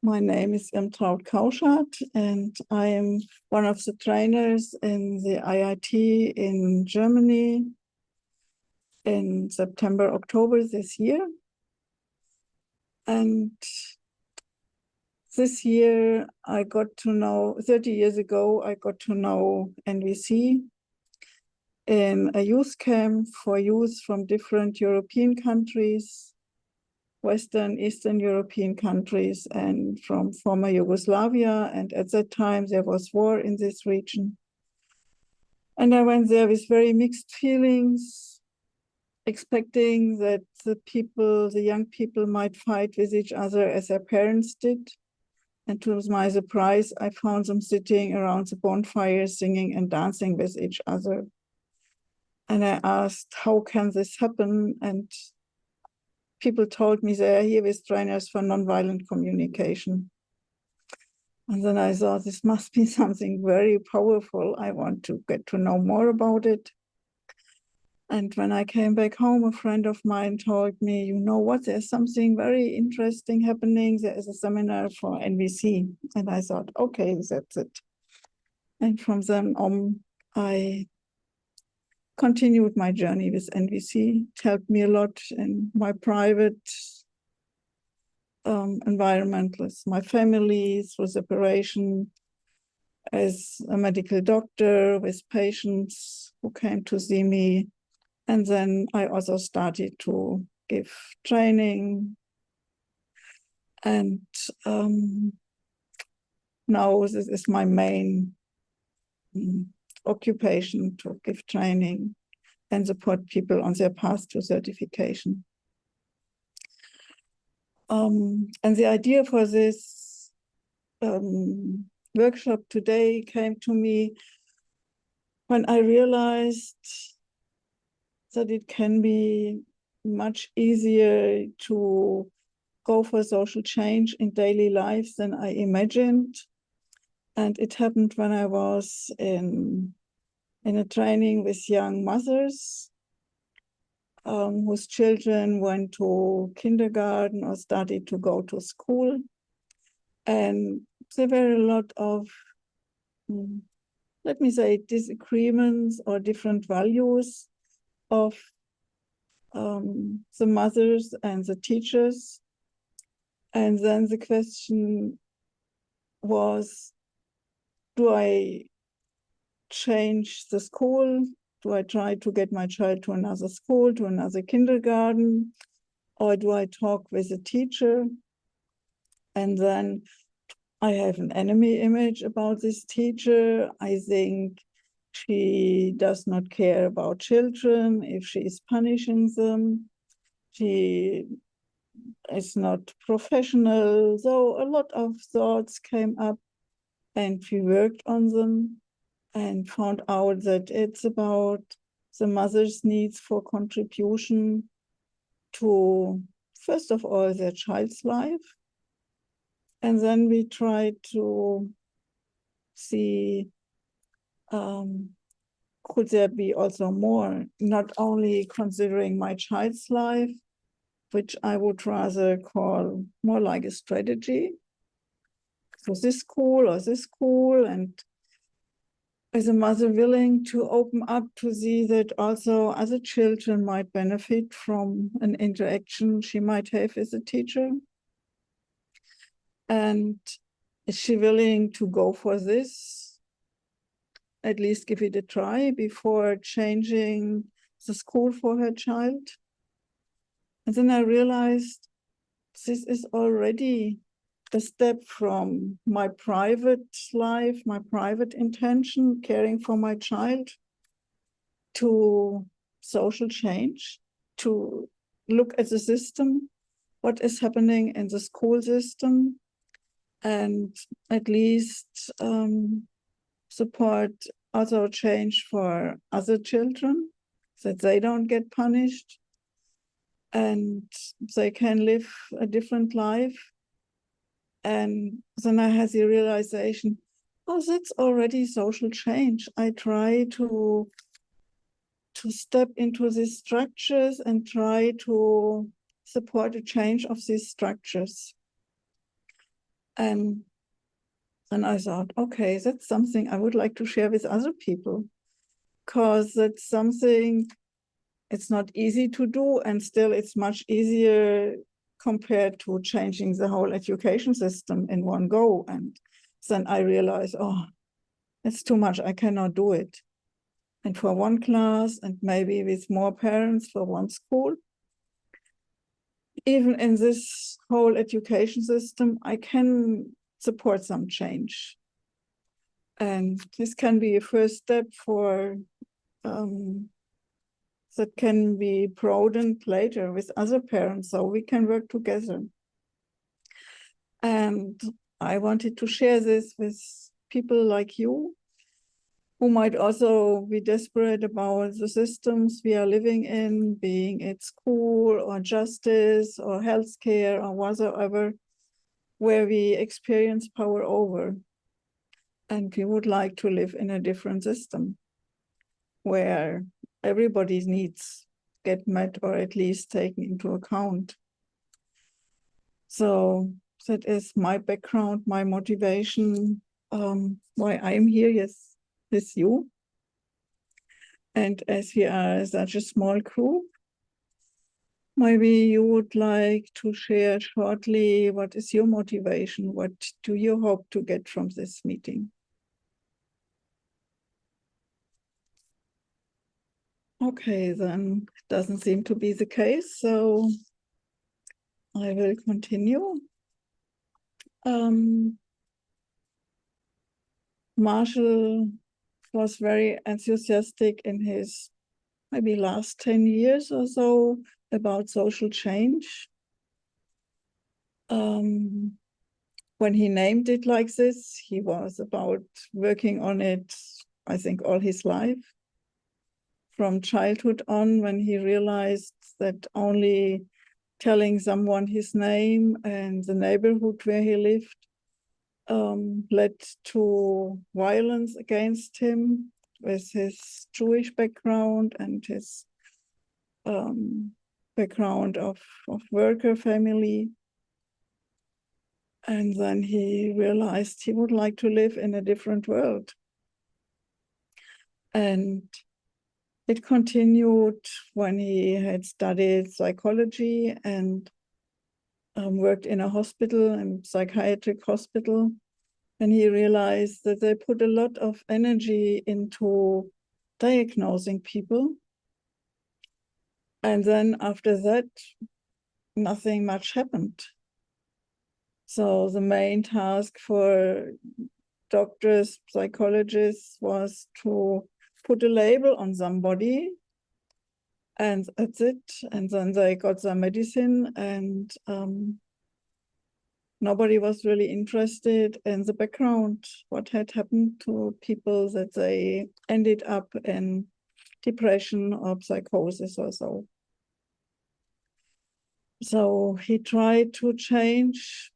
My name is Irmtraud Kauschat, and I am one of the trainers in the IIT in Germany in September, October this year. And this year I got to know, 30 years ago, I got to know NVC in a youth camp for youth from different European countries, Western, Eastern European countries, and from former Yugoslavia. And at that time, there was war in this region. And I went there with very mixed feelings, expecting that the young people might fight with each other as their parents did. And to my surprise, I found them sitting around the bonfire, singing and dancing with each other. And I asked, how can this happen? And people told me they are here with trainers for nonviolent communication. And then I thought, this must be something very powerful. I want to get to know more about it. And when I came back home, a friend of mine told me, you know what, there's something very interesting happening. There is a seminar for NVC. And I thought, okay, that's it. And from then on, I continued my journey with NVC. It helped me a lot in my private environment with my family, through separation, as a medical doctor, with patients who came to see me. And then I also started to give training. And now this is my main occupation, to give training and support people on their path to certification. And the idea for this workshop today came to me when I realized that it can be much easier to go for social change in daily life than I imagined. And it happened when I was in a training with young mothers whose children went to kindergarten or started to go to school. And there were a lot of, let me say, disagreements or different values of the mothers and the teachers. And then the question was, do I change the school? Do I try to get my child to another school, to another kindergarten? Or do I talk with the teacher? And then I have an enemy image about this teacher. I think she does not care about children if she is punishing them. She is not professional. So a lot of thoughts came up, and we worked on them and found out that it's about the mother's needs for contribution to, first of all, their child's life. And then we tried to see, could there be also more, not only considering my child's life, which I would rather call more like a strategy. So this school or this school, and is a mother willing to open up to see that also other children might benefit from an interaction she might have with a teacher? And is she willing to go for this? At least give it a try before changing the school for her child? And then I realized this is already a step from my private life, my private intention, caring for my child, to social change, to look at the system, what is happening in the school system, and at least support also change for other children, that they don't get punished and they can live a different life. And then I had the realization, oh, that's already social change. I try to step into these structures and try to support a change of these structures. And then I thought, okay, that's something I would like to share with other people, because that's something, it's not easy to do, and still it's much easier compared to changing the whole education system in one go. And then I realized, oh, it's too much, I cannot do it. And for one class, and maybe with more parents for one school, even in this whole education system, I can support some change. And this can be a first step for that can be broadened later with other parents, so we can work together. And I wanted to share this with people like you, who might also be desperate about the systems we are living in, being it school or justice or healthcare or whatsoever, where we experience power over. And we would like to live in a different system where everybody's needs get met or at least taken into account. So that is my background, my motivation, why I'm here, yes, with you. And as we are such a small group, maybe you would like to share shortly what is your motivation? What do you hope to get from this meeting? Okay, then it doesn't seem to be the case, so I will continue. Marshall was very enthusiastic in his maybe last 10 years or so about social change. When he named it like this, he was about working on it, I think, all his life. From childhood on, when he realized that only telling someone his name and the neighborhood where he lived led to violence against him with his Jewish background and his background of worker family. And then he realized he would like to live in a different world. And it continued when he had studied psychology and worked in a hospital, a psychiatric hospital. And he realized that they put a lot of energy into diagnosing people. And then after that, nothing much happened. So the main task for doctors, psychologists was to put a label on somebody, and that's it. And then they got some medicine, and nobody was really interested in the background, what had happened to people, that they ended up in depression or psychosis or so. So he tried to change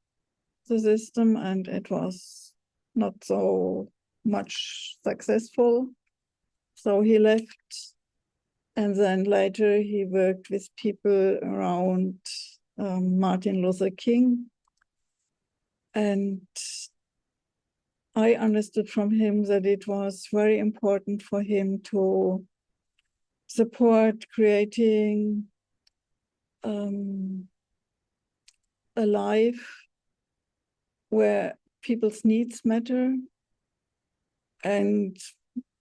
the system, and it was not so much successful. So he left, and then later he worked with people around Martin Luther King. And I understood from him that it was very important for him to support creating a life where people's needs matter. And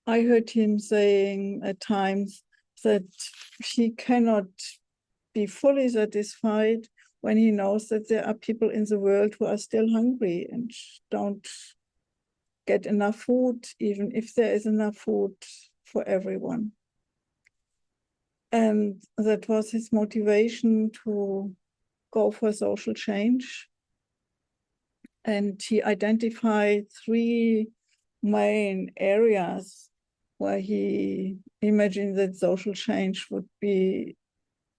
I heard him saying at times that he cannot be fully satisfied when he knows that there are people in the world who are still hungry and don't get enough food, even if there is enough food for everyone. And that was his motivation to go for social change. And he identified 3 main areas where he imagined that social change would be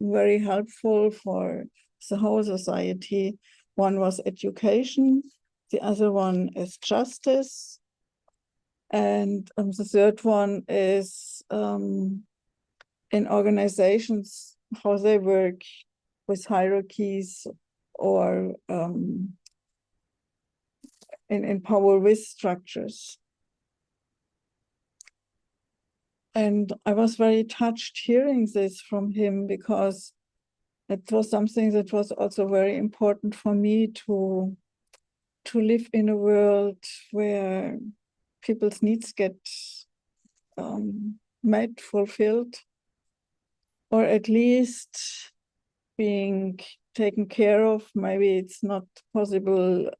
very helpful for the whole society. One was education, the other one is justice, and the third one is in organizations, how they work with hierarchies or in power with structures. And I was very touched hearing this from him, because it was something that was also very important for me to live in a world where people's needs get met, fulfilled, or at least being taken care of. Maybe it's not possible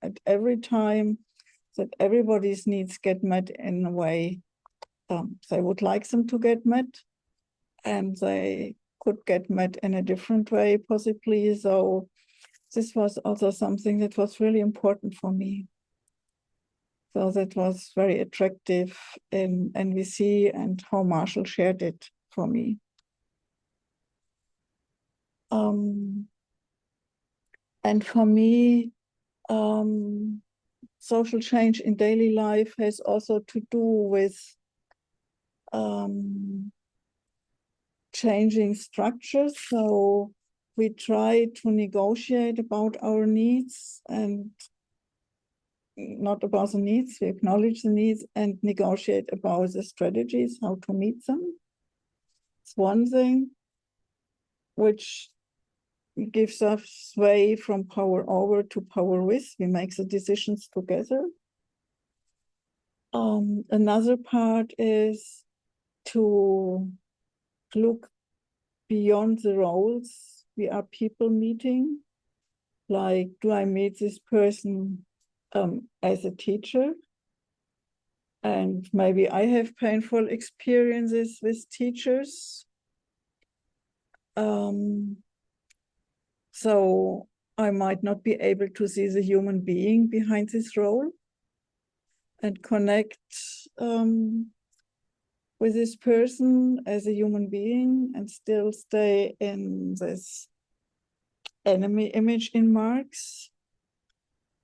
at every time that everybody's needs get met in a way they would like them to get met, and they could get met in a different way, possibly. So this was also something that was really important for me. So that was very attractive in NVC, and how Marshall shared it for me. And for me, social change in daily life has also to do with changing structures. So we try to negotiate about our needs, and not about the needs, we acknowledge the needs and negotiate about the strategies, how to meet them. It's one thing which gives us sway from power over to power with. We make the decisions together. Another part is to look beyond the roles. We are people meeting. Like, do I meet this person as a teacher? And maybe I have painful experiences with teachers. So I might not be able to see the human being behind this role and connect with this person as a human being, and still stay in this enemy image in Marx,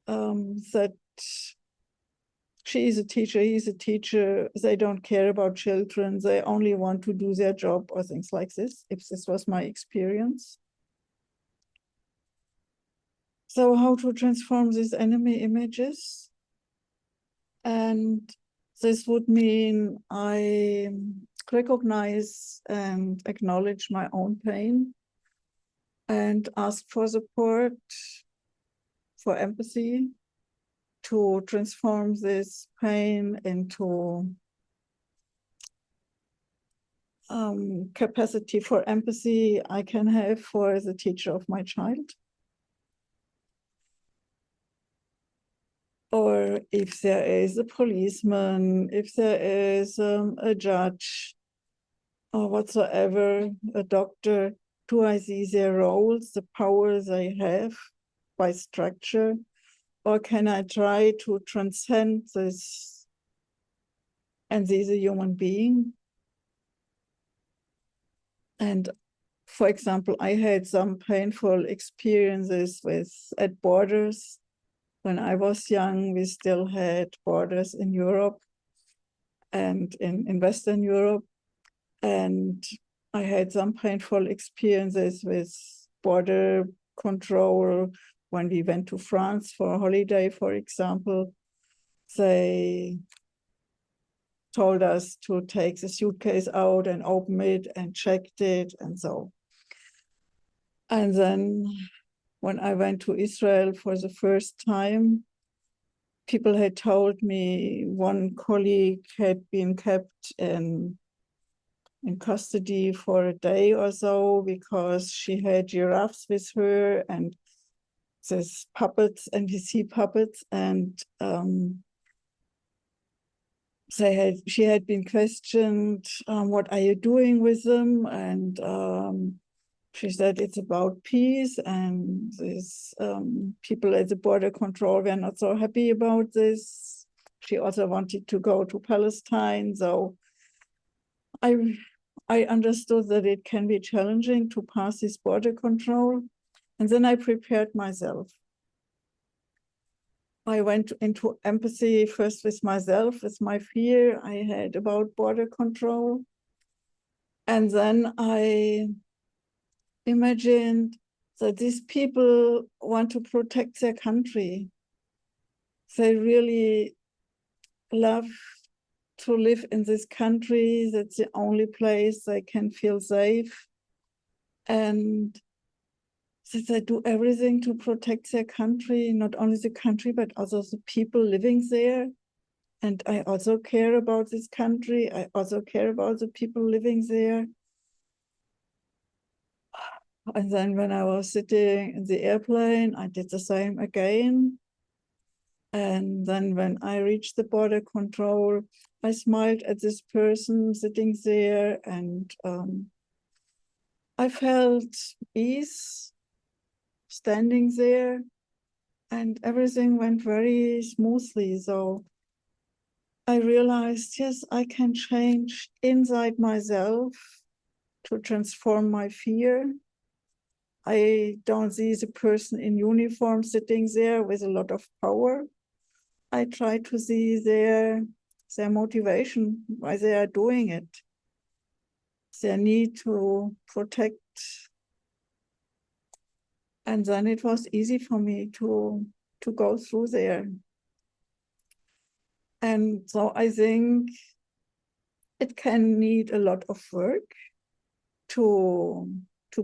that she is a teacher, he is a teacher, they don't care about children, they only want to do their job, or things like this, if this was my experience. So how to transform these enemy images? And this would mean I recognize and acknowledge my own pain and ask for support, for empathy, to transform this pain into capacity for empathy I can have for the teacher of my child. Or if there is a policeman, if there is a judge, or whatsoever, a doctor, do I see their roles, the power they have by structure? Or can I try to transcend this and see the human being? And for example, I had some painful experiences at borders. When I was young, we still had borders in Europe and in Western Europe. And I had some painful experiences with border control when we went to France for a holiday, for example. They told us to take the suitcase out and open it and checked it and so. And then when I went to Israel for the first time, people had told me one colleague had been kept in custody for a day or so because she had giraffes with her and these puppets, NPC puppets, and she had been questioned, what are you doing with them? And she said it's about peace, and these people at the border control were not so happy about this. She also wanted to go to Palestine, so I understood that it can be challenging to pass this border control. And then I prepared myself. I went into empathy first with myself, with my fear I had about border control. And then I imagined that these people want to protect their country. they really love to live in this country. That's the only place they can feel safe. And that they do everything to protect their country, not only the country, but also the people living there. And I also care about this country. I also care about the people living there. And then when I was sitting in the airplane, I did the same again. And then when I reached the border control, I smiled at this person sitting there, and I felt ease standing there, and everything went very smoothly. So I realized, yes, I can change inside myself to transform my fear. I don't see the person in uniform sitting there with a lot of power. I try to see their motivation, why they are doing it, their need to protect. And then it was easy for me to go through there. And so I think it can need a lot of work to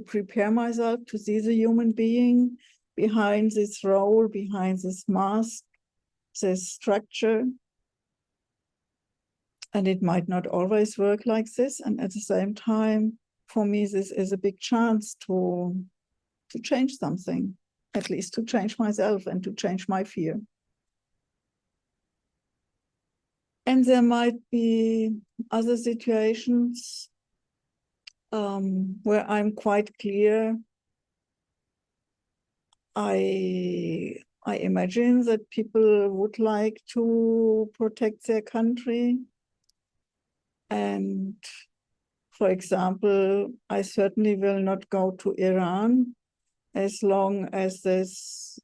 prepare myself to see the human being behind this role, behind this mask, this structure. And it might not always work like this. And at the same time, for me, this is a big chance to change something, at least to change myself and to change my fear. And there might be other situations where I'm quite clear. I imagine that people would like to protect their country. And for example, I certainly will not go to Iran as long as these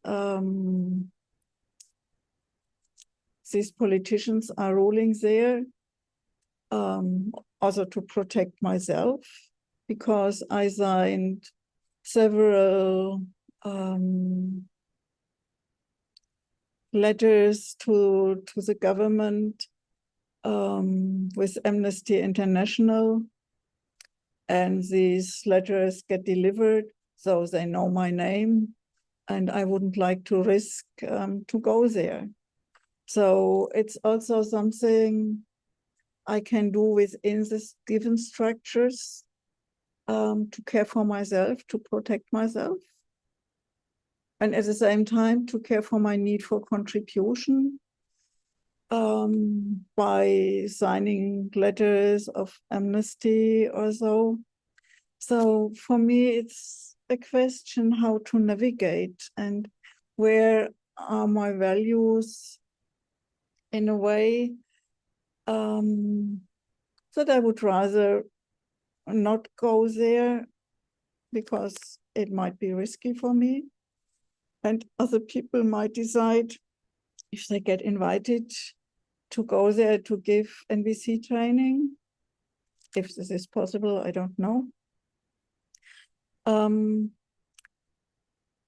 politicians are ruling there, also to protect myself, because I signed several letters to the government with Amnesty International, and these letters get delivered, so they know my name, and I wouldn't like to risk to go there. So it's also something I can do within this given structures to care for myself, to protect myself, and at the same time to care for my need for contribution by signing letters of amnesty or so. So for me, it's a question how to navigate and where are my values in a way that I would rather not go there because it might be risky for me. And other people might decide, if they get invited, to go there to give NVC training. If this is possible, I don't know.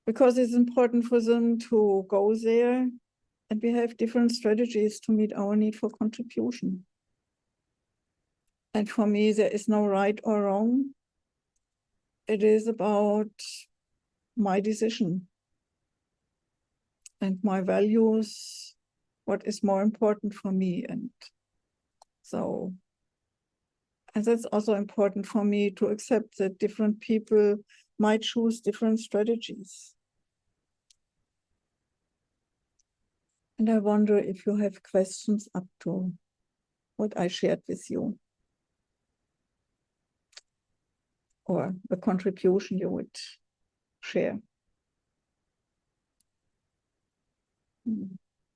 Because it's important for them to go there, and we have different strategies to meet our need for contribution. And for me, there is no right or wrong. It is about my decision and my values, what is more important for me. And that's also important for me to accept that different people might choose different strategies. And I wonder if you have questions up to what I shared with you, or a contribution you would share.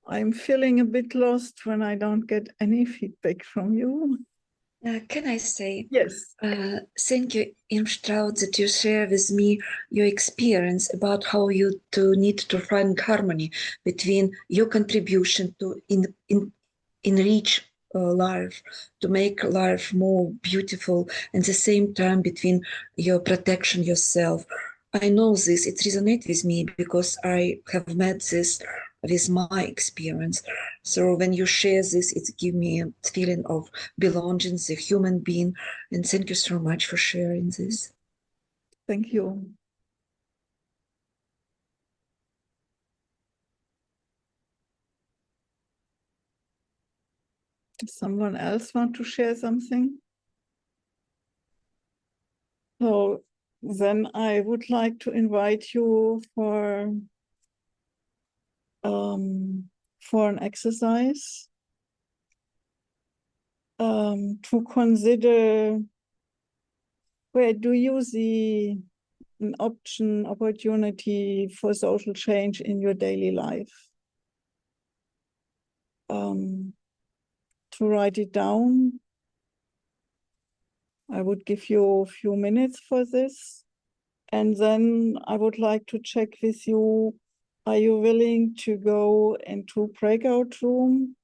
I'm feeling a bit lost when I don't get any feedback from you. Can I say? Yes. Thank you, Irmtraud, that you share with me your experience about how you need to find harmony between your contribution to enrich life, to make life more beautiful, and at the same time between your protection yourself. I know this, it resonates with me because I have met this with my experience. So when you share this, it gives me a feeling of belonging, the human being. And thank you so much for sharing this. Thank you. Does someone else want to share something? So then I would like to invite you for an exercise to consider, where do you see an opportunity for social change in your daily life? To write it down. I would give you a few minutes for this. And then I would like to check with you, are you willing to go into breakout room?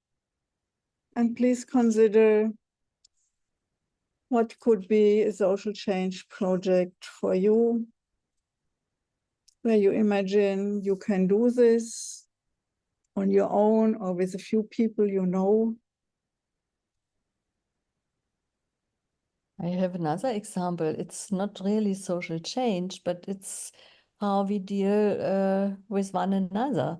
And please consider what could be a social change project for you, where you imagine you can do this on your own or with a few people you know. I have another example. It's not really social change, but it's how we deal with one another.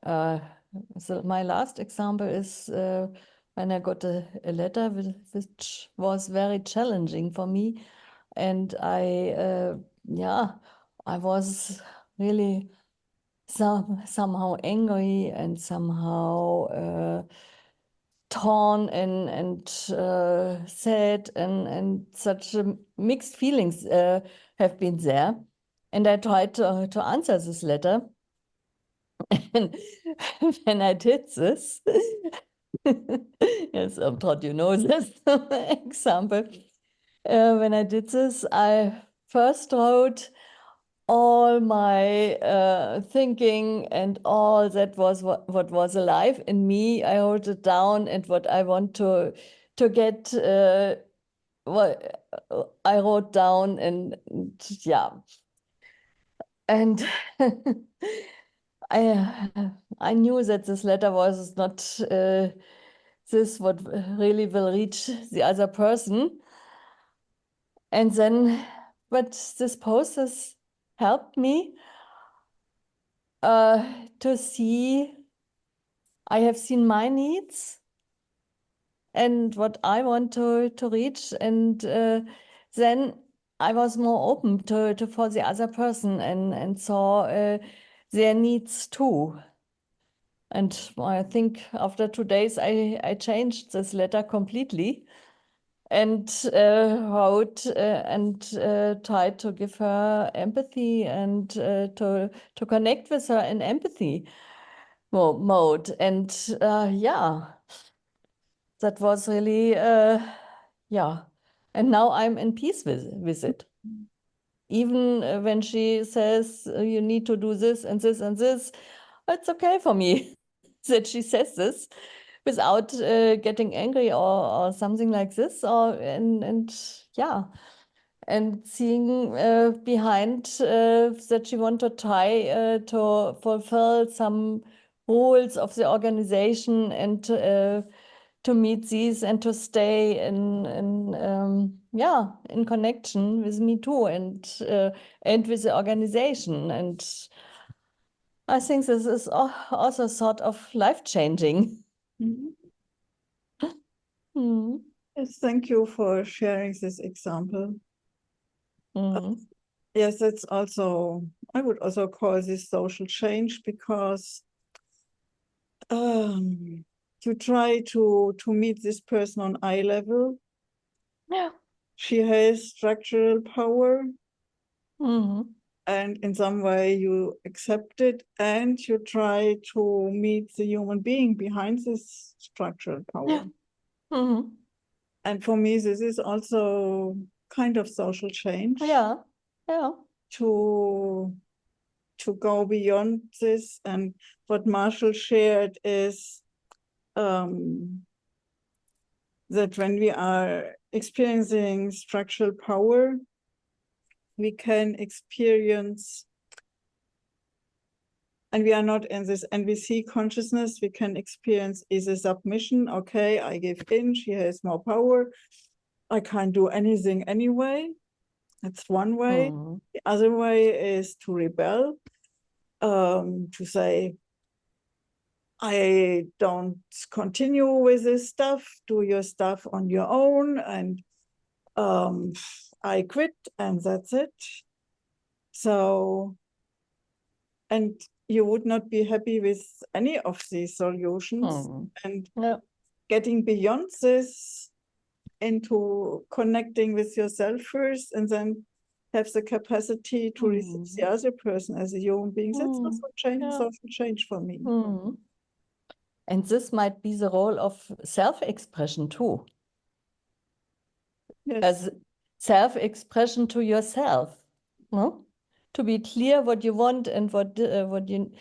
So my last example is when I got a letter which was very challenging for me, and I was really somehow angry and somehow torn and sad and such mixed feelings have been there. And I tried to answer this letter. And when I did this, yes, Irmtraud, you know this example. When I did this, I first wrote all my thinking and all that was what was alive in me. I wrote it down, and what I want to get, what I wrote down, and yeah. And I knew that this letter was not this what really will reach the other person. And then, but this process helped me to see, I have seen my needs and what I want to reach, and then I was more open to for the other person and saw their needs too. And I think after 2 days, I changed this letter completely and wrote and tried to give her empathy and to connect with her in empathy mode. And yeah, that was really, yeah. And now I'm in peace with it. Even when she says, you need to do this and this and this, it's okay for me that she says this without getting angry or something like this. And yeah, and seeing behind that she want to try to fulfill some rules of the organization and to meet these and to stay in connection with me too, and with the organization. And I think this is also sort of life-changing. Mm. Yes, thank you for sharing this example. Yes, it's also, I would also call this social change, because you try to meet this person on eye level. Yeah. She has structural power, Mm-hmm. and in some way you accept it, and you try to meet the human being behind this structural power. Yeah. Mm-hmm. And for me, this is also kind of social change. Yeah. Yeah. To go beyond this. And what Marshall shared is that when we are experiencing structural power, we can experience and we are not in this NVC consciousness. We can experience is a submission. Okay, I give in, she has more power. I can't do anything anyway. That's one way. The other way is to rebel, to say, I don't continue with this stuff, do your stuff on your own, and I quit, and that's it. So, and you would not be happy with any of these solutions. And getting beyond this into connecting with yourself first, and then have the capacity to receive the other person as a human being. That's also change for me. And this might be the role of self-expression too. Yes. As self-expression to yourself, no? To be clear what you want and what you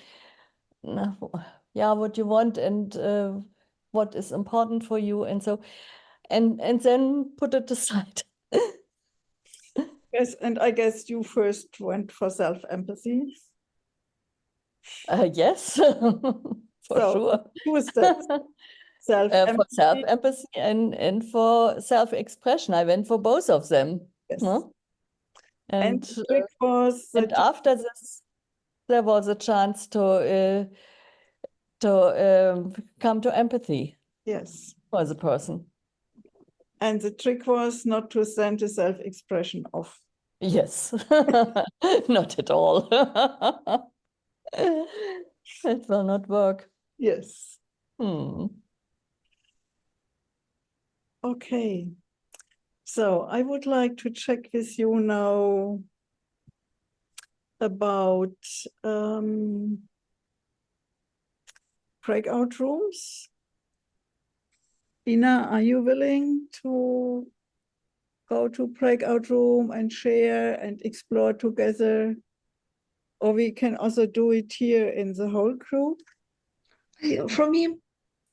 want and what is important for you, and so and then put it aside. Yes, and I guess you first went for self-empathy. Yes, for sure. 2 steps. Self-empathy. For self-empathy and for self-expression. I went for both of them. Yes. No? And the trick was and after this, there was a chance to come to empathy. Yes. For the person. And the trick was not to send the self-expression off. Yes, not at all. It will not work. Yes. Okay. So I would like to check with you now about breakout rooms. Ina, are you willing to go to breakout room and share and explore together? Or we can also do it here in the whole group. For me,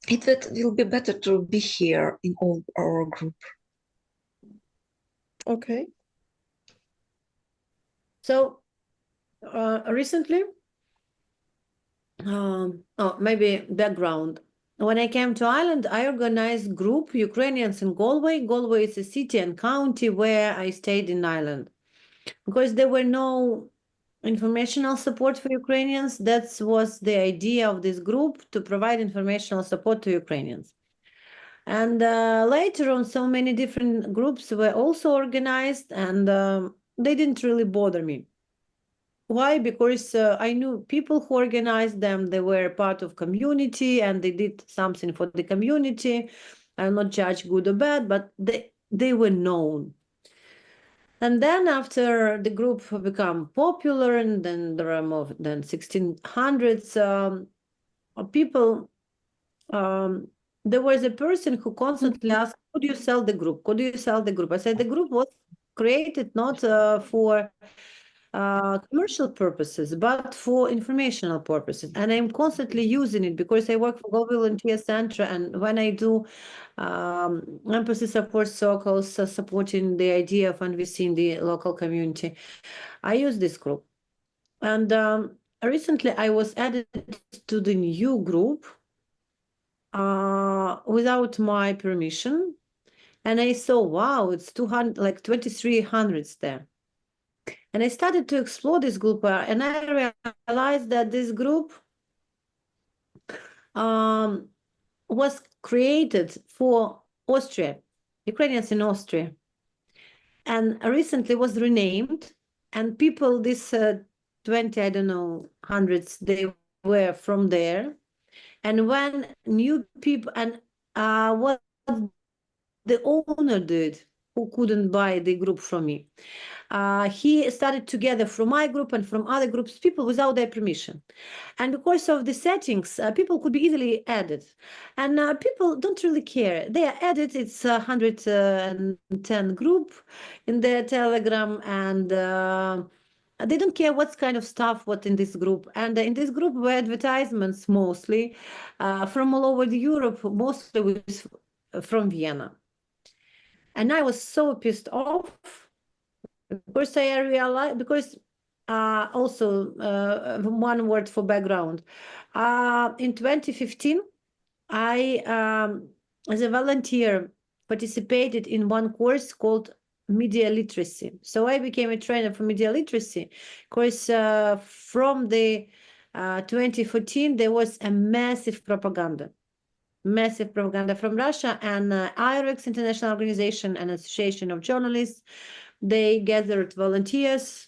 it will be better to be here in all our group. Okay. So recently, maybe background. When I came to Ireland, I organized group Ukrainians in Galway. Galway is a city and county where I stayed in Ireland. Because there were no informational support for Ukrainians, that was the idea of this group, to provide informational support to Ukrainians. And later on, so many different groups were also organized, and they didn't really bother me. Why? Because I knew people who organized them, they were part of community and they did something for the community. I'll not judge good or bad, but they were known. And then after the group became popular, and then there are more than 1600s people, there was a person who constantly asked, could you sell the group? Could you sell the group? I said, the group was created not for commercial purposes, but for informational purposes. And I'm constantly using it because I work for Global Volunteer Center. And when I do empathy support circles, supporting the idea of NVC in the local community, I use this group. And recently I was added to the new group without my permission. And I saw, wow, it's 2,300 there. And I started to explore this group, and I realized that this group was created for Austria, Ukrainians in Austria, and recently was renamed. And people, this 20, I don't know, hundreds, they were from there. And when new people, and what the owner did, who couldn't buy the group from me, he started together from my group and from other groups, people without their permission. And because of the settings, people could be easily added. And people don't really care. They are added. It's 110 group in their Telegram, and they don't care what kind of stuff, what in this group. And in this group were advertisements mostly from all over Europe, mostly from Vienna. And I was so pissed off because I realized, because also one word for background. In 2015, I, as a volunteer, participated in one course called media literacy. So I became a trainer for media literacy because from the 2014, there was a massive propaganda from Russia, and IREX, International Organization and Association of Journalists, they gathered volunteers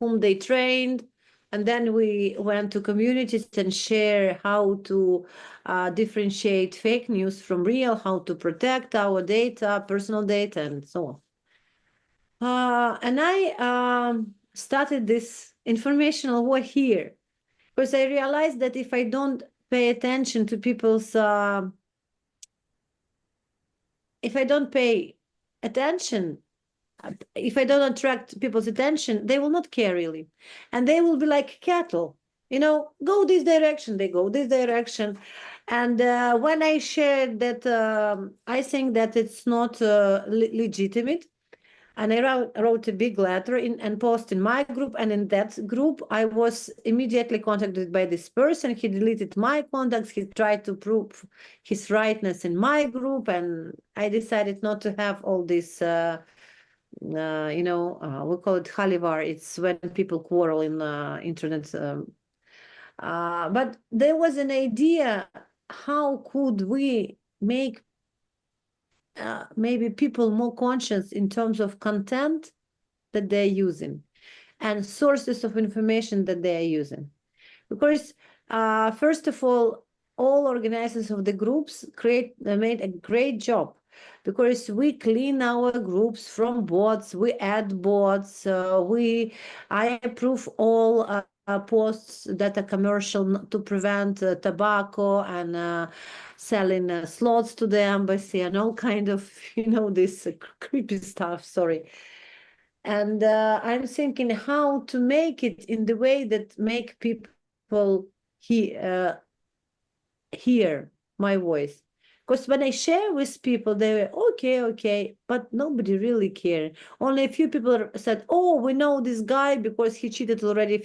whom they trained, and then we went to communities and share how to differentiate fake news from real, how to protect our data, personal data, and so on. And I started this informational war here because I realized that if I don't pay attention to people's, if I don't pay attention, if I don't attract people's attention, they will not care really. And they will be like cattle, you know, go this direction, they go this direction. And when I shared that, I think that it's not legitimate. And I wrote a big letter and post in my group. And in that group, I was immediately contacted by this person. He deleted my contacts. He tried to prove his rightness in my group. And I decided not to have all this, you know, we call it halivar. It's when people quarrel in the internet. But there was an idea, how could we make maybe people more conscious in terms of content that they're using and sources of information that they are using. Because first of all organizers of the groups made a great job, because we clean our groups from bots, we add bots, I approve all posts that are commercial to prevent tobacco and selling slots to the embassy and all kind of, you know, this creepy stuff, sorry. And I'm thinking how to make it in the way that make people hear my voice. Because when I share with people, they were okay, but nobody really cared. Only a few people said, oh, we know this guy because he cheated already a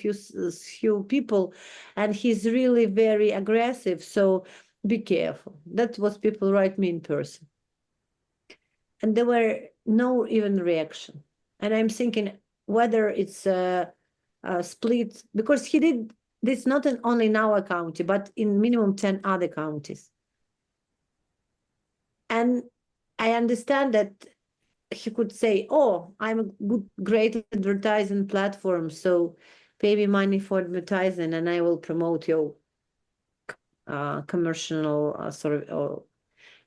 few people and he's really very aggressive, so be careful. That was people write me in person. And there were no even reaction. And I'm thinking whether it's a split, because he did this not only in our county, but in minimum 10 other counties. And I understand that he could say, oh, I'm a great advertising platform, so pay me money for advertising and I will promote your commercial or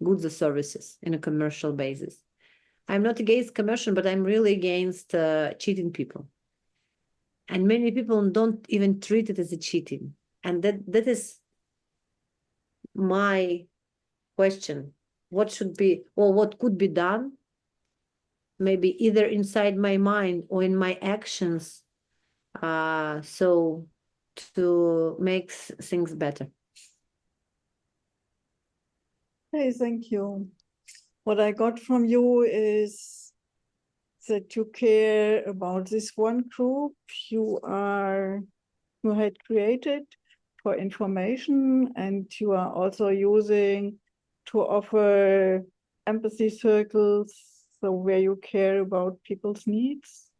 goods or services in a commercial basis. I'm not against commercial, but I'm really against cheating people. And many people don't even treat it as a cheating. And that is my question. What should be, or what could be done, maybe either inside my mind or in my actions, so to make things better. Hey, thank you. What I got from you is that you care about this one group you had created for information, and you are also using to offer empathy circles, so where you care about people's needs.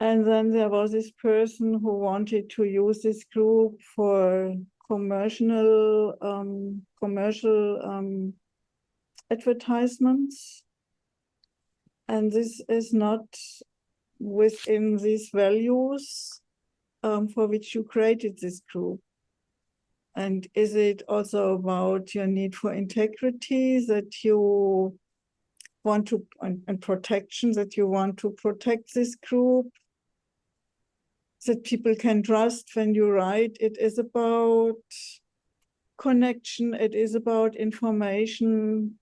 And then there was this person who wanted to use this group for commercial advertisements. And this is not within these values for which you created this group. And is it also about your need for integrity that you want to, and protection, that you want to protect this group, that people can trust when you write? It is about connection, it is about information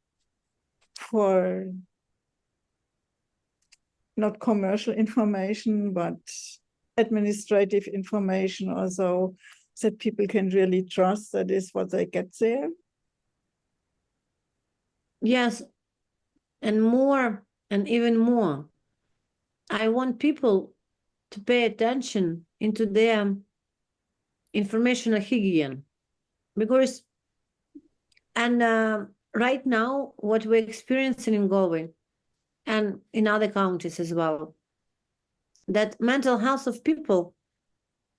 for not commercial information, but administrative information also, that people can really trust that is what they get there. Yes, and more, and even more. I want people to pay attention into their informational hygiene, because right now what we're experiencing in Galway and in other counties as well, that mental health of people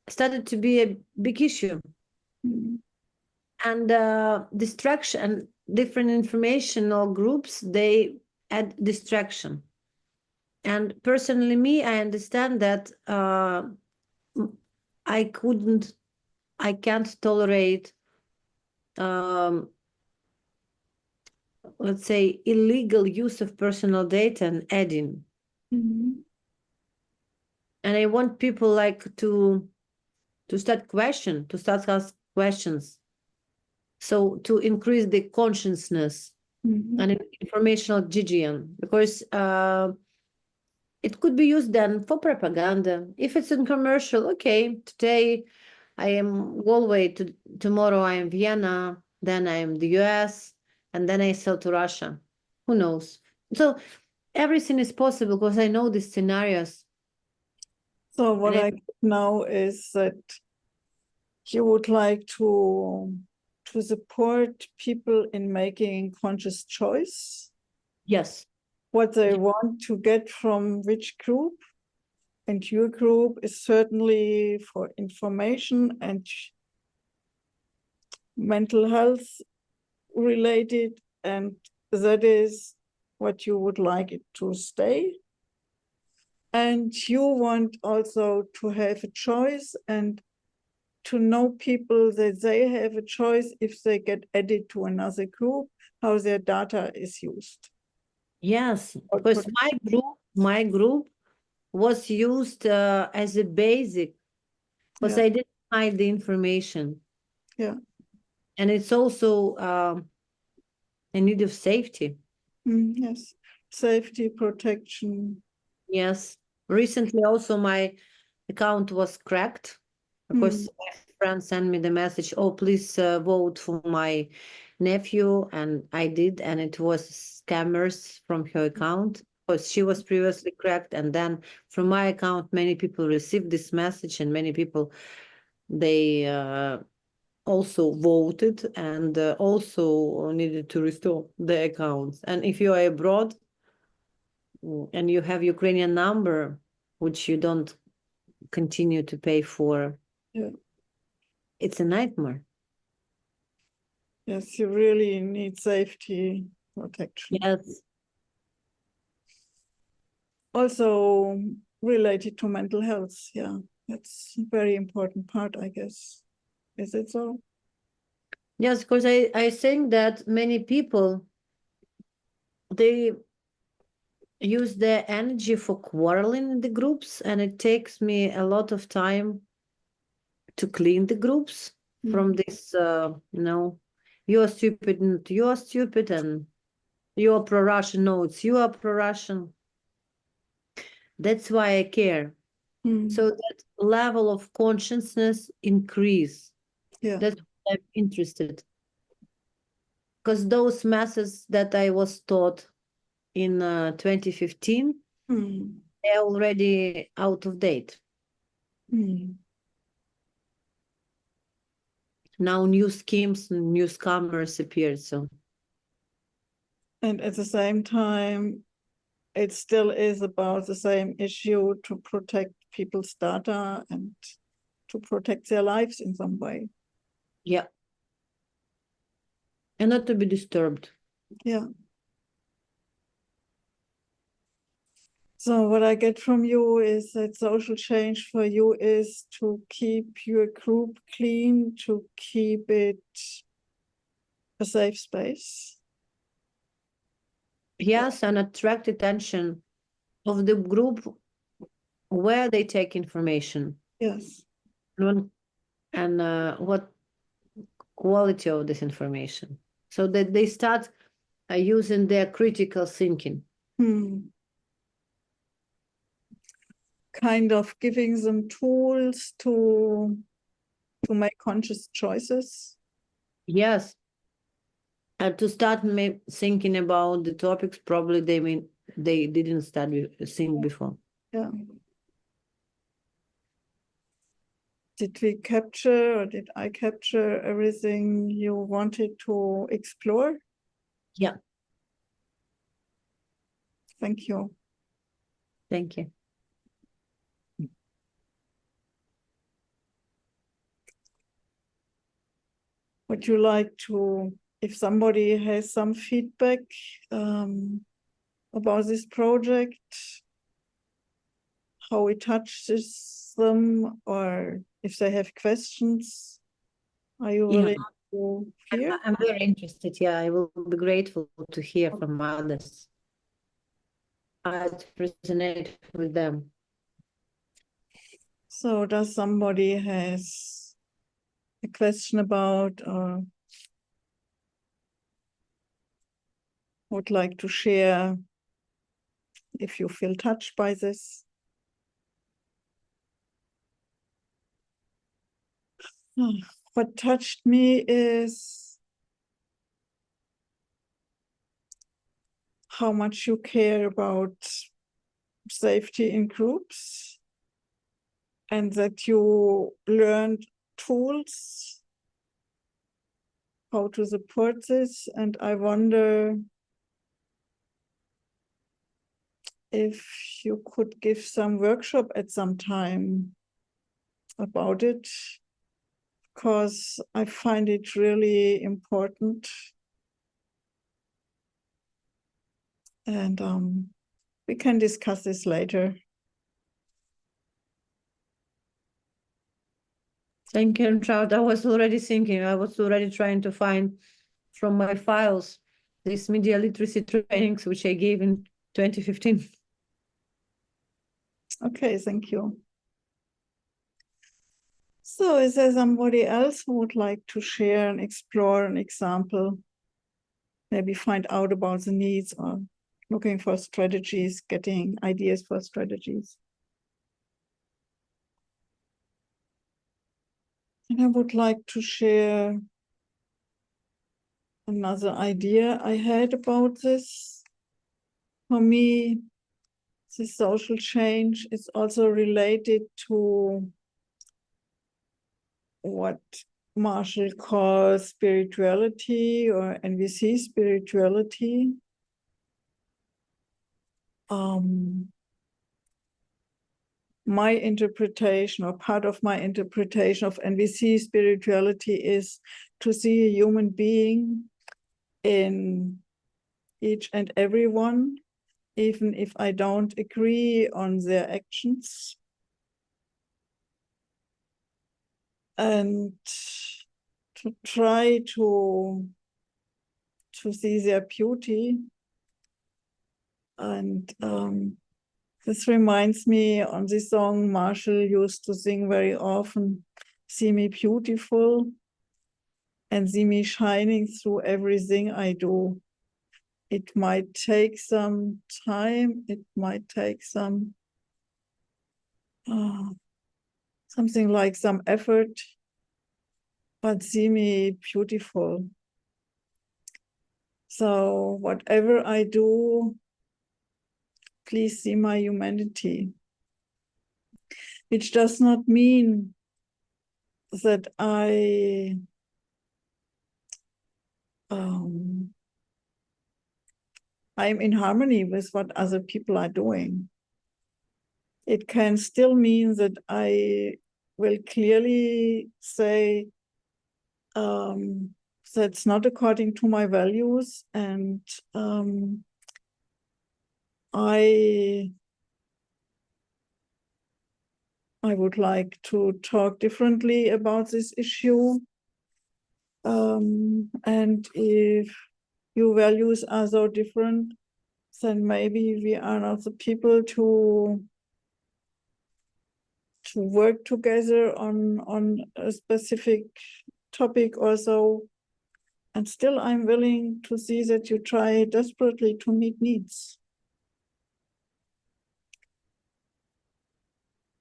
started to be a big issue. And distraction, different informational groups, they add distraction. And personally, me, I understand that I can't tolerate, let's say, illegal use of personal data and adding. And I want people like to start ask questions. So to increase the consciousness and informational hygiene, because it could be used then for propaganda. If it's in commercial, okay, today I am Galway, tomorrow I am Vienna, then I am the US, and then I sell to Russia. Who knows? So everything is possible because I know the scenarios. So what I know is that you would like to support people in making conscious choice. Yes. What they want to get from which group, and your group is certainly for information and mental health related, and that is what you would like it to stay. And you want also to have a choice and to know people that they have a choice if they get added to another group, how their data is used. Yes, because my group was used as a basic, because I didn't hide the information. Yeah. And it's also a need of safety. Yes, safety, protection. Yes. Recently also my account was cracked because my friend sent me the message, oh, please vote for my nephew. And I did, and it was scammers from her account because she was previously cracked. And then from my account, many people received this message, and many people, they also voted and also needed to restore their accounts. And if you are abroad and you have Ukrainian number, which you don't continue to pay for, it's a nightmare. Yes, you really need safety, protection. Yes. Also related to mental health, yeah. That's a very important part, I guess. Is it so? Yes, because I think that many people, they use their energy for quarreling in the groups, and it takes me a lot of time to clean the groups from this, you are stupid and you are stupid, and you are pro-Russian, no, it's you are pro-Russian. That's why I care. So that level of consciousness increase. Yeah. That's what I'm interested. Because those methods that I was taught in 2015, they're already out of date. Now new schemes, new scammers appear. So. And at the same time, it still is about the same issue, to protect people's data and to protect their lives in some way. Yeah. And not to be disturbed. Yeah. So what I get from you is that social change for you is to keep your group clean, to keep it a safe space. Yes, and attract attention of the group where they take information. Yes. And what quality of this information, so that they start using their critical thinking. Kind of giving them tools to make conscious choices. Yes. And to start thinking about the topics probably they didn't think before. Yeah. Did we capture, or did I capture everything you wanted to explore? Yeah, Thank you. thank you. Would you like to, if somebody has some feedback about this project, how it touches them, or if they have questions, are you Yeah. willing to hear? I'm very interested. Yeah, I will be grateful to hear from others. I resonate with them. So does somebody has a question about or would like to share if you feel touched by this? What touched me is how much you care about safety in groups, and that you learned tools how to support this. And I wonder if you could give some workshop at some time about it, because I find it really important. And we can discuss this later. Thank you, Irmtraud. I was already thinking, I was already trying to find from my files these media literacy trainings, which I gave in 2015. Okay, thank you. So is there somebody else who would like to share and explore an example? Maybe find out about the needs or looking for strategies, getting ideas for strategies. And I would like to share another idea I had about this. For me, the social change is also related to what Marshall calls spirituality, or NVC spirituality. My interpretation, or part of my interpretation of NVC spirituality, is to see a human being in each and every one, even if I don't agree on their actions. And to try to see their beauty. And this reminds me on this song Marshall used to sing very often, "See me beautiful and see me shining through everything I do." It might take some time, it might take some something like some effort, but see me beautiful. So whatever I do, please see my humanity. Which does not mean that I'm in harmony with what other people are doing. It can still mean that I will clearly say that's not according to my values, and I would like to talk differently about this issue. And if your values are so different, then maybe we are not the people to work together on a specific topic or so. And still I'm willing to see that you try desperately to meet needs.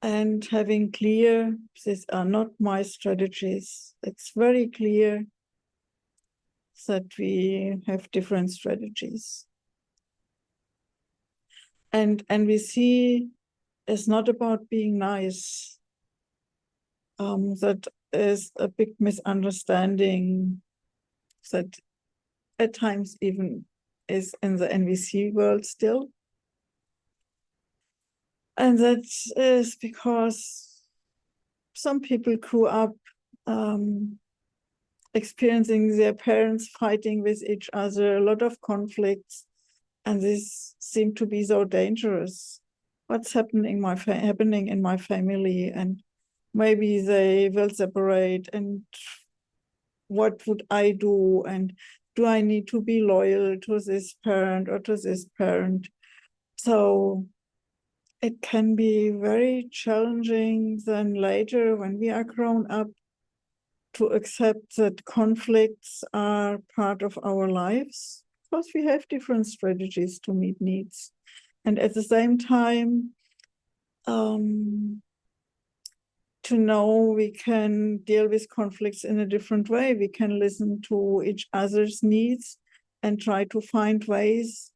And having clear, these are not my strategies. It's very clear that we have different strategies. And we see it's not about being nice. that is a big misunderstanding that at times even is in the NVC world still. And that is because some people grew up experiencing their parents fighting with each other, a lot of conflicts, and this seemed to be so dangerous. What's happening in my family, and maybe they will separate, and what would I do, and do I need to be loyal to this parent or to this parent? So it can be very challenging then later when we are grown up to accept that conflicts are part of our lives, because we have different strategies to meet needs. And at the same time, to know we can deal with conflicts in a different way. We can listen to each other's needs and try to find ways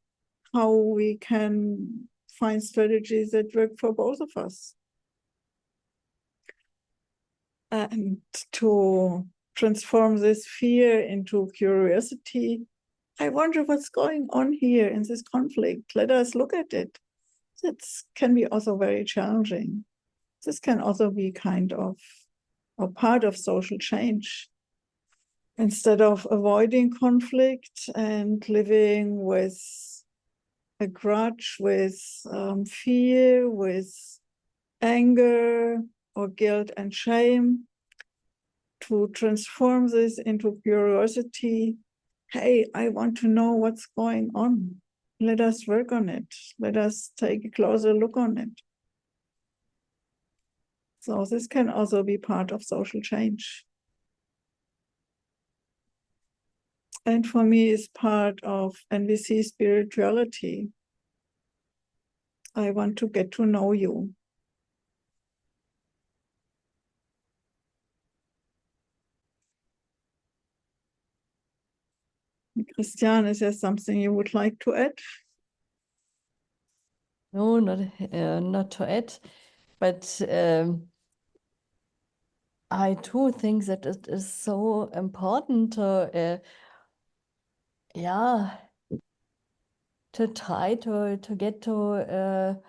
how we can find strategies that work for both of us. And to transform this fear into curiosity. I wonder what's going on here in this conflict. Let us look at it. That can be also very challenging. This can also be kind of a part of social change. Instead of avoiding conflict and living with a grudge, with fear, with anger or guilt and shame, to transform this into curiosity. Hey, I want to know what's going on. Let us work on it. Let us take a closer look on it. So this can also be part of social change. And for me, it's part of NVC spirituality. I want to get to know you. Christian, is there something you would like to add? No, not to add, but I too think that it is so important to, to try to get to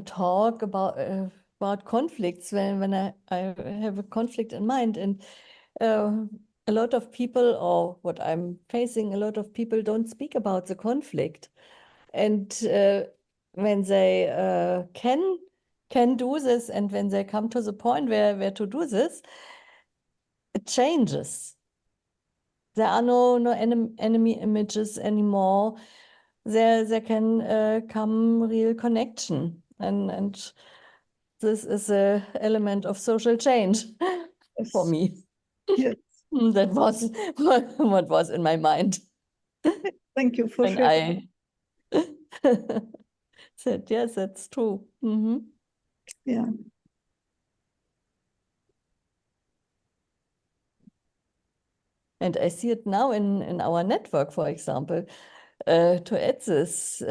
talk about conflicts when I have a conflict in mind, and a lot of people, or what I'm facing, a lot of people don't speak about the conflict, and when they can do this, and when they come to the point where to do this, it changes. There are no enemy images anymore. There can come real connection, and this is an element of social change for me. Yes. That was what was in my mind. Thank you for when sharing. I said, yes, that's true. Yeah. And I see it now in our network, for example. To add this,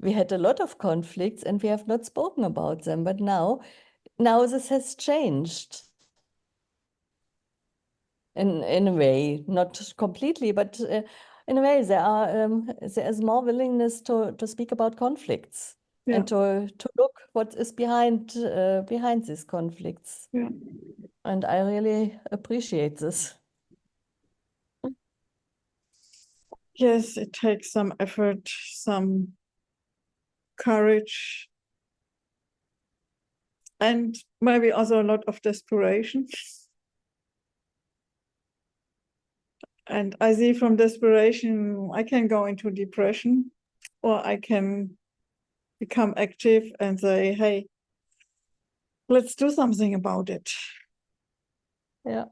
we had a lot of conflicts and we have not spoken about them, but now this has changed. In a way, not completely, but in a way, there is more willingness to speak about conflicts, Yeah. and to look what is behind these conflicts. Yeah. And I really appreciate this. Yes, it takes some effort, some courage, and maybe also a lot of desperation. And I see from desperation, I can go into depression, or I can become active and say, hey, let's do something about it. Yeah.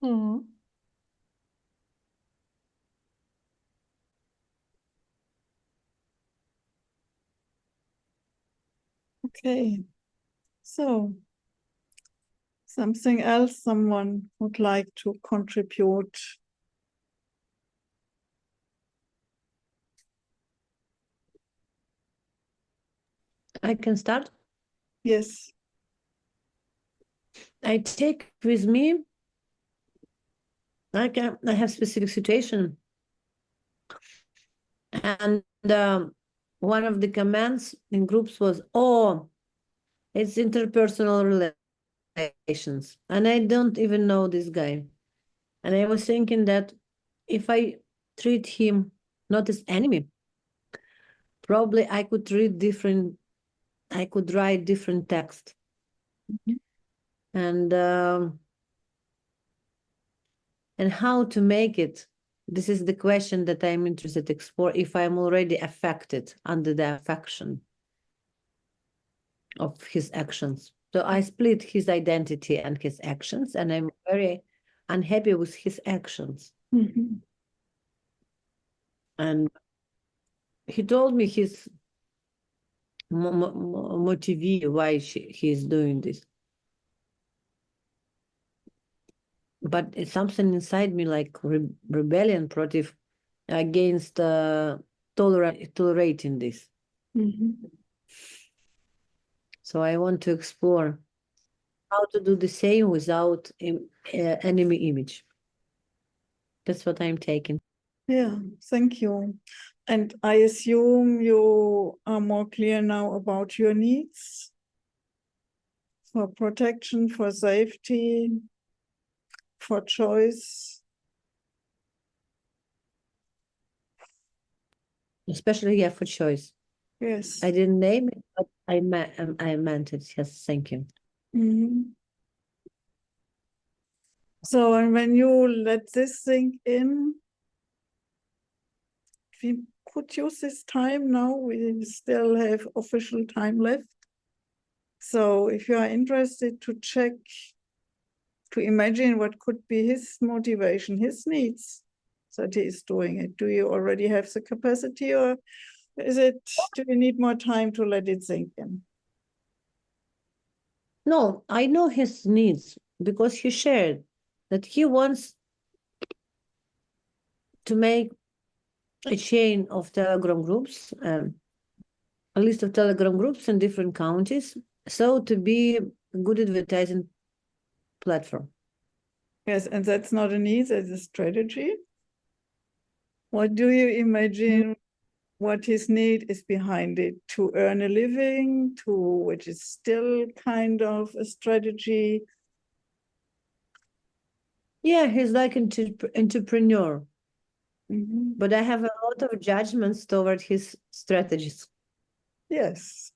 Mhm. Okay. So, something else someone would like to contribute? I can start. Yes. I take with me, I have specific situation. And one of the comments in groups was, oh, it's interpersonal relations. And I don't even know this guy. And I was thinking that if I treat him not as enemy, probably I could write different text. And how to make it. This is the question that I'm interested to explore, if I'm already affected under the affection of his actions. So I split his identity and his actions, and I'm very unhappy with his actions. And he told me his motive why he's doing this. But it's something inside me, like rebellion against tolerating this. So I want to explore how to do the same without enemy image. That's what I'm taking. Yeah, thank you. And I assume you are more clear now about your needs for protection, for safety, for choice. Especially, yeah, for choice. Yes. I didn't name it, but I meant it. Yes, thank you. So, and when you let this sink in, we could use this time now. We still have official time left. So if you are interested to check, to imagine what could be his motivation, his needs, that he is doing it. Do you already have the capacity, or do you need more time to let it sink in? No, I know his needs because he shared that he wants to make a chain of Telegram groups, a list of Telegram groups in different counties, so to be a good advertising platform. Yes, and that's not a need, that's a strategy. What do you imagine what his need is behind it? To earn a living, which is still kind of a strategy? Yeah, he's like an entrepreneur. Mm-hmm. But I have a lot of judgments toward his strategies. Yes.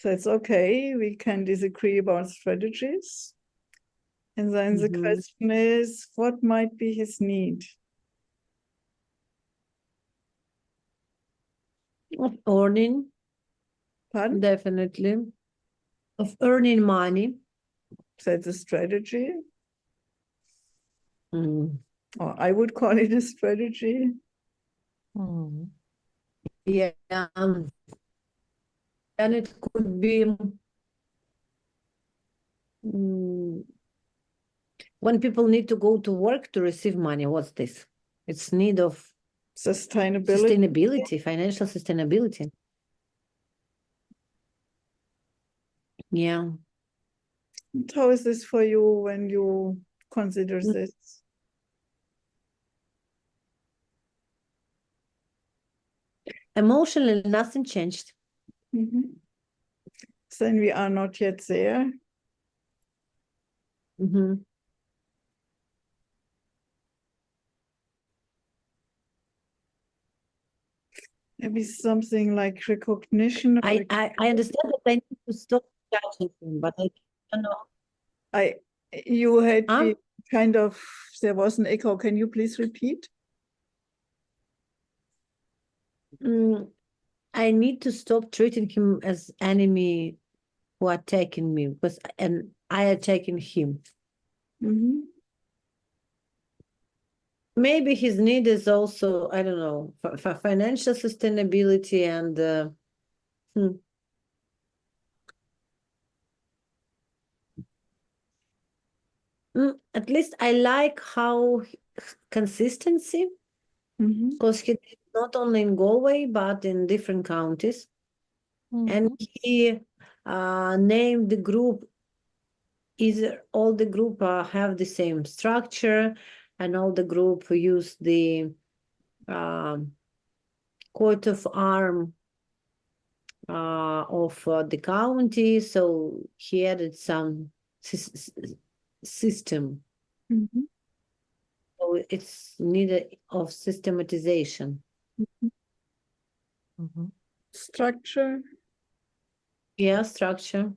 That's okay. We can disagree about strategies. And then the question is, what might be his need? Of earning. Pardon? Definitely. Of earning money. That's a strategy. Mm. Or I would call it a strategy. Yeah. And it could be when people need to go to work to receive money. What's this? It's need of sustainability, financial sustainability. Yeah. And how is this for you when you consider this? Emotionally, nothing changed. Then we are not yet there. Maybe something like recognition. I understand that I need to stop judging him, but I don't know. You had kind of, there was an echo. Can you please repeat? I need to stop treating him as enemy who are attacking me, and I attacking him. Maybe his need is also, I don't know, for financial sustainability and at least I like how consistency, because he did not only in Galway but in different counties, and he name the group. Either all the group have the same structure, and all the group use the coat of arm of the county. So he added some system. Mm-hmm. So it's needed of systematization. Mm-hmm. Structure. Yeah, structure.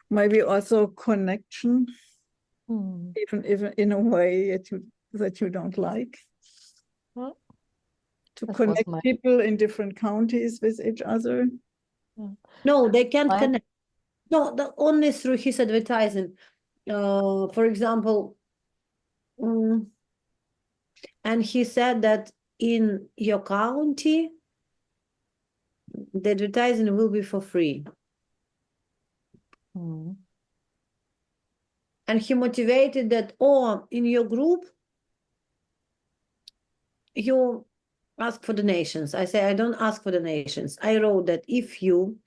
Maybe also connection, Hmm. even in a way that you don't like. Well, To that was connect my- people in different counties with each other. No, they can't Why? connect. No, only through his advertising. For example, and he said that in your county, the advertising will be for free. Hmm. And he motivated that, oh, in your group, you ask for donations. I say, I don't ask for donations. I wrote that if you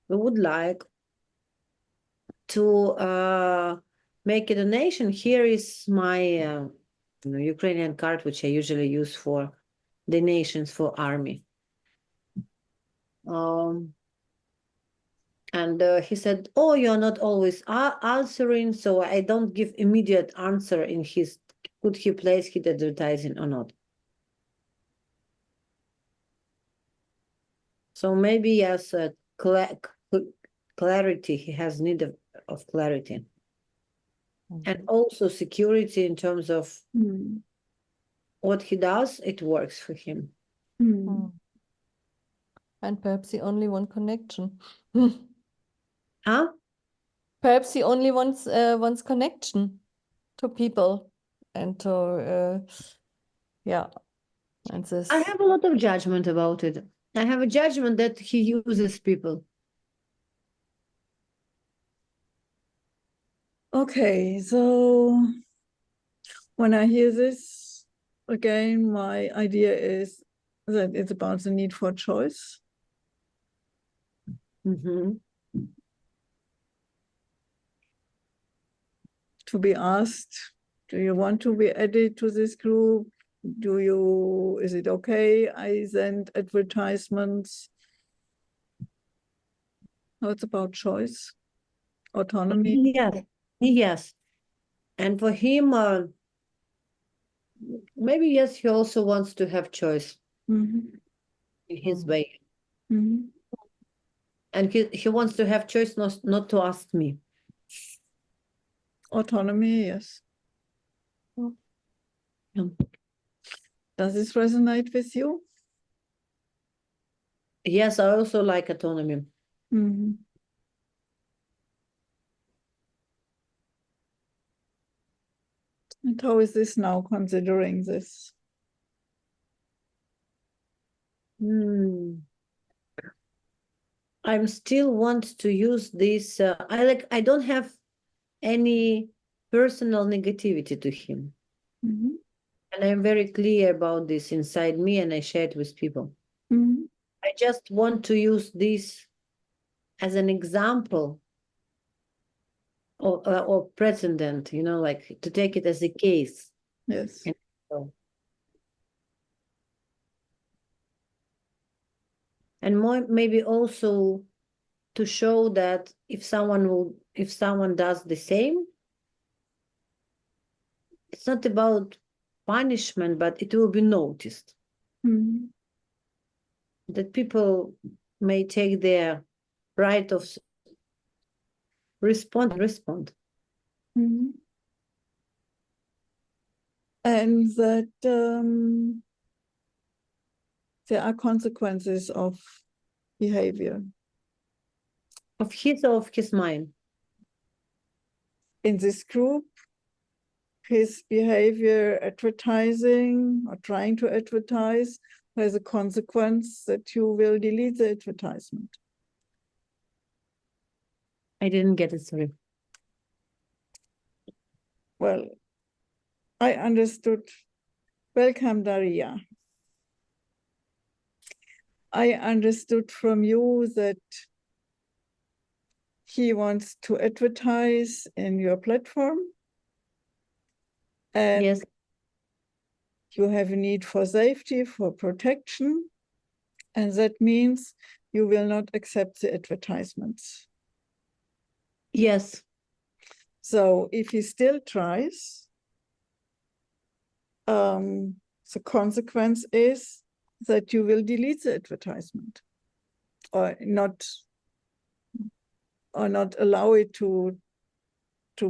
would like to make a donation, here is my Ukrainian card, which I usually use for donations for army. And he said, oh, you're not always answering, so I don't give immediate answer in his, could he place his advertising or not. So maybe yes, clarity, he has need of clarity. And also security in terms of what he does, it works for him. Hmm. And perhaps he only wants connection. Huh? Perhaps he only wants connection to people and to yeah. And this. I have a lot of judgment about it. I have a judgment that he uses people. Okay, so when I hear this again, my idea is that it's about the need for choice. Mm-hmm. To be asked, do you want to be added to this group? Is it okay I send advertisements? No, it's about choice, autonomy. Yes. And for him, maybe yes, he also wants to have choice in his way. And he wants to have choice, not to ask me. Autonomy, yes. Yeah. Does this resonate with you? Yes, I also like autonomy. And how is this now considering this? I still want to use this. I don't have any personal negativity to him. And I'm very clear about this inside me, and I share it with people. I just want to use this as an example or precedent, like to take it as a case. Yes. And more, maybe also to show that if someone does the same, it's not about punishment, but it will be noticed. That people may take their right of respond. And that there are consequences of behavior. Of his or of his mind? In this group, his behavior advertising or trying to advertise has a consequence that you will delete the advertisement. I didn't get it, sorry. Well, I understood. Welcome, Daria. I understood from you that he wants to advertise in your platform, and Yes. you have a need for safety, for protection, and that means you will not accept the advertisements. Yes. So if he still tries, the consequence is that you will delete the advertisement or not allow it to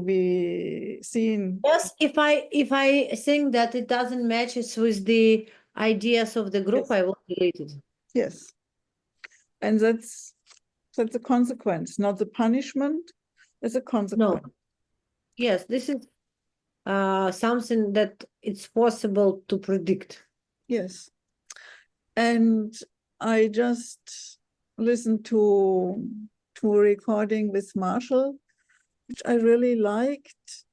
be seen. Yes, if I think that it doesn't matches with the ideas of the group, Yes. I will delete it. Yes. And that's a consequence, not the punishment. It's a consequence. No. Yes, this is something that it's possible to predict. Yes. And I just listened to a recording with Marshall, which I really liked,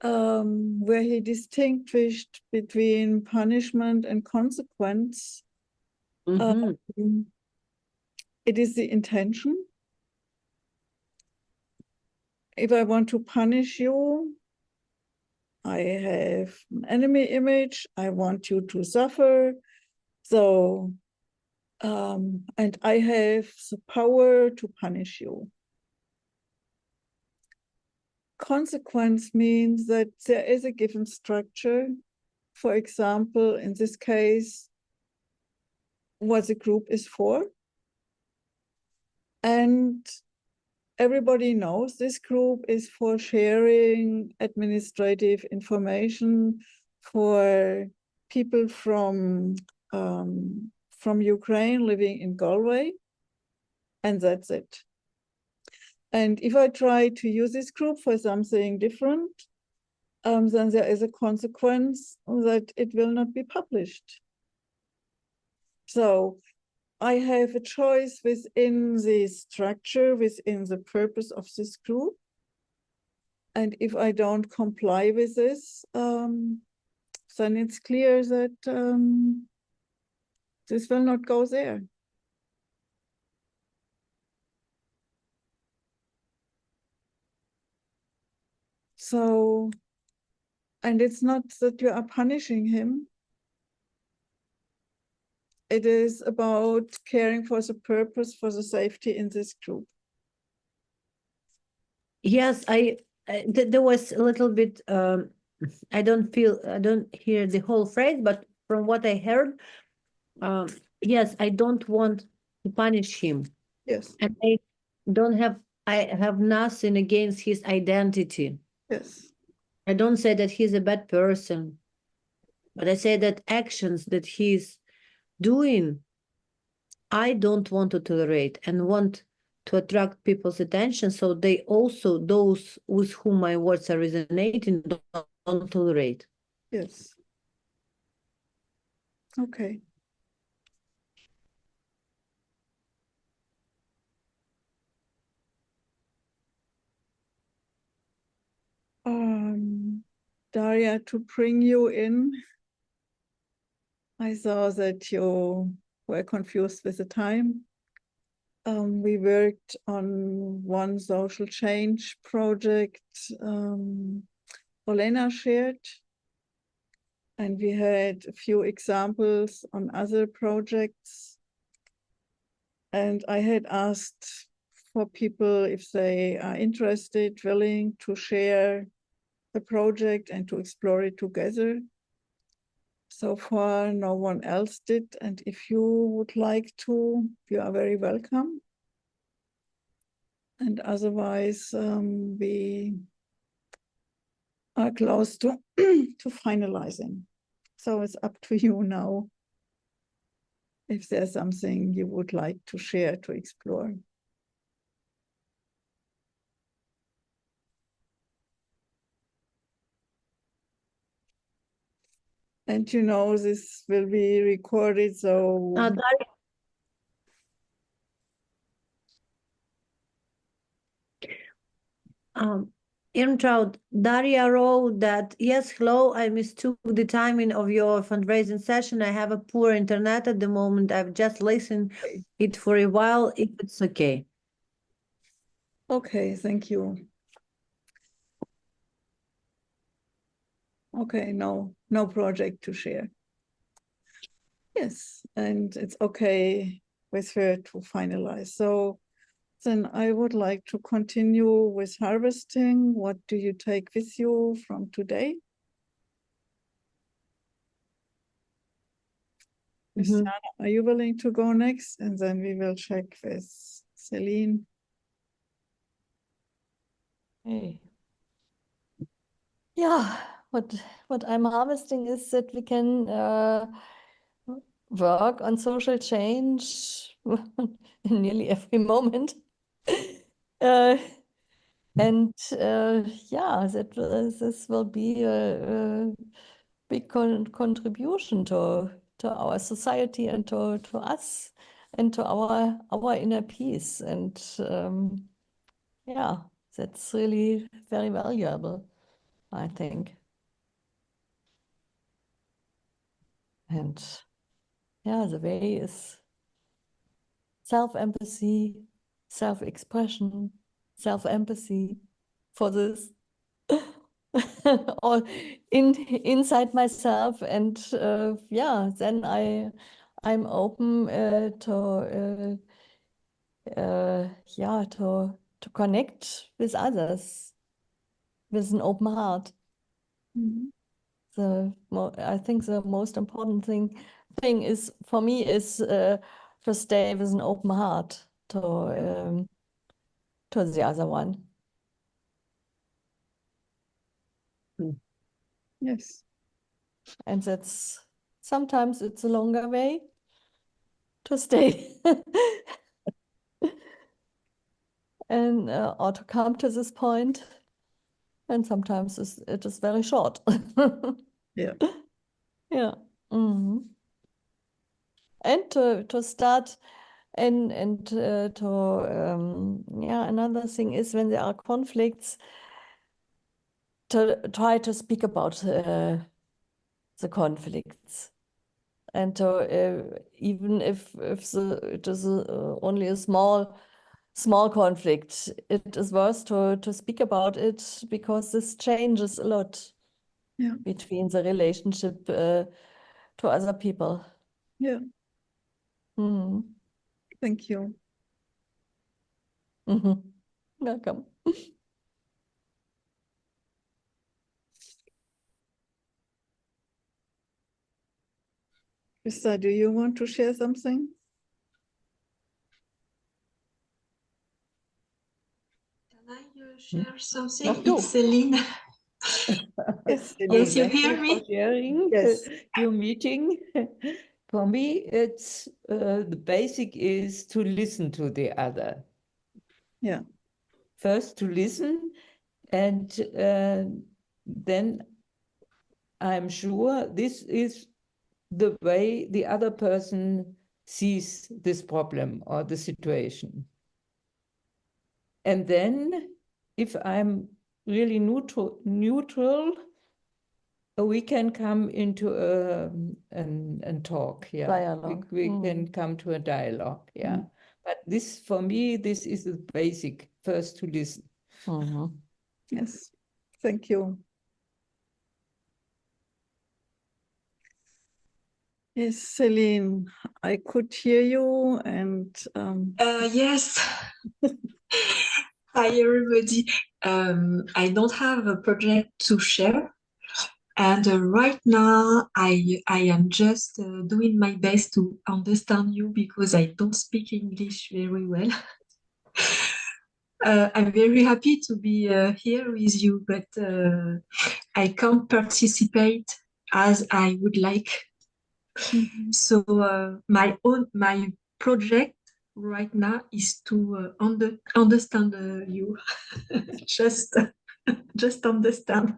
where he distinguished between punishment and consequence. Mhm. It is the intention. If I want to punish you, I have an enemy image, I want you to suffer. So, and I have the power to punish you. Consequence means that there is a given structure. For example, in this case, what the group is for. And everybody knows this group is for sharing administrative information for people from Ukraine living in Galway, and that's it. And if I try to use this group for something different, then there is a consequence that it will not be published. So I have a choice within the structure, within the purpose of this group. And if I don't comply with this, then it's clear that this will not go there. So, and it's not that you are punishing him. It is about caring for the purpose, for the safety in this group. Yes, there was a little bit. I don't hear the whole phrase, but from what I heard, yes, I don't want to punish him, Yes, and I have nothing against his identity. yes, I don't say that he's a bad person, but I say that actions that he's doing, I don't want to tolerate and want to attract people's attention, so they also, those with whom my words are resonating, don't tolerate. yes. Okay. Daria, to bring you in, I saw that you were confused with the time. We worked on one social change project Olena shared, and we had a few examples on other projects. And I had asked for people if they are interested, willing to share the project and to explore it together. So far, no one else did. And if you would like to, you are very welcome. And otherwise, we are close to, to finalizing. So it's up to you now if there's something you would like to share, to explore. And you know, this will be recorded, so Irmtraud, Daria wrote that, yes, hello, I mistook the timing of your fundraising session. I have a poor internet at the moment. I've just listened it for a while, if it's okay. Okay, thank you. Okay, no project to share. Yes, and it's okay with her to finalize. So then I would like to continue with harvesting. What do you take with you from today? Christiana, are you willing to go next? And then we will check with Celine. Hey. Yeah, what I'm harvesting is that we can work on social change in nearly every moment. And yeah, this will be a big contribution to our society and to us and to our inner peace. And yeah, that's really very valuable, I think. And yeah, the way is self-empathy, self-expression, self-empathy for this all inside myself. And yeah, then I'm open to yeah, to connect with others with an open heart. Mm-hmm. I think the most important thing is for me is to stay with an open heart to the other one. Yes. And that's sometimes it's a longer way to stay and or to come to this point. And sometimes it is very short. Yeah. Yeah. Mm-hmm. And to start and yeah, another thing is when there are conflicts, to try to speak about the conflicts, and to even if it is only a small conflict, it is worth to speak about it, because this changes a lot. Yeah. Between the relationship to other people. Yeah. Mm-hmm. Thank you. Mm-hmm. Welcome. Krista, do you want to share something? Can I share something? Not you. It's Celine. Yes, Yes, you Thank hear you for me? sharing Yes. your meeting. For me, it's the basic is to listen to the other. Yeah. First to listen, and then I'm sure this is the way the other person sees this problem or the situation. And then if I'm really neutral, we can come into a talk, yeah. Dialogue. We can come to a dialogue, yeah. But this, for me, this is the basic, first to listen. Mm-hmm. Yes. Thank you. Yes, Celine, I could hear you, and Yes. Hi, everybody. I don't have a project to share. And right now, I am just doing my best to understand you, because I don't speak English very well. I'm very happy to be here with you, but I can't participate as I would like. So my project right now is to understand you. just understand.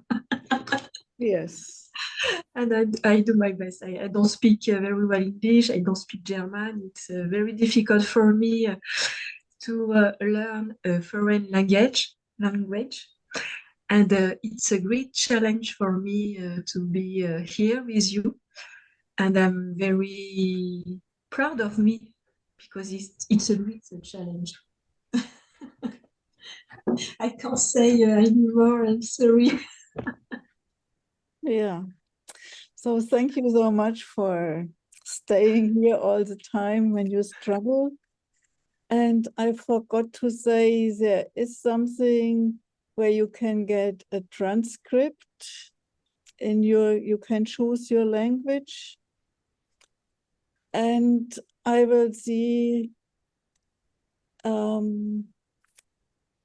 yes. And I do my best. I don't speak very well English. I don't speak German. It's very difficult for me to learn a foreign language. And it's a great challenge for me to be here with you. And I'm very proud of me because it's a great challenge. I can't say anymore, I'm sorry. Yeah. So thank you so much for staying here all the time when you struggle. And I forgot to say there is something where you can get a transcript in you can choose your language. And I will see, there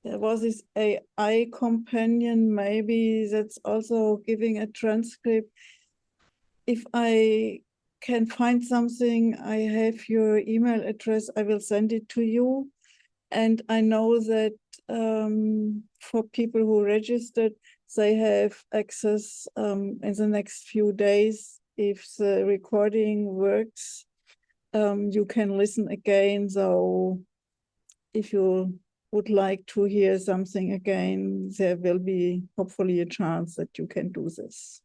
was this AI companion, maybe that's also giving a transcript. If I can find something, I have your email address, I will send it to you. And I know that for people who registered, they have access in the next few days. If the recording works, you can listen again. So if you would like to hear something again, there will be hopefully a chance that you can do this.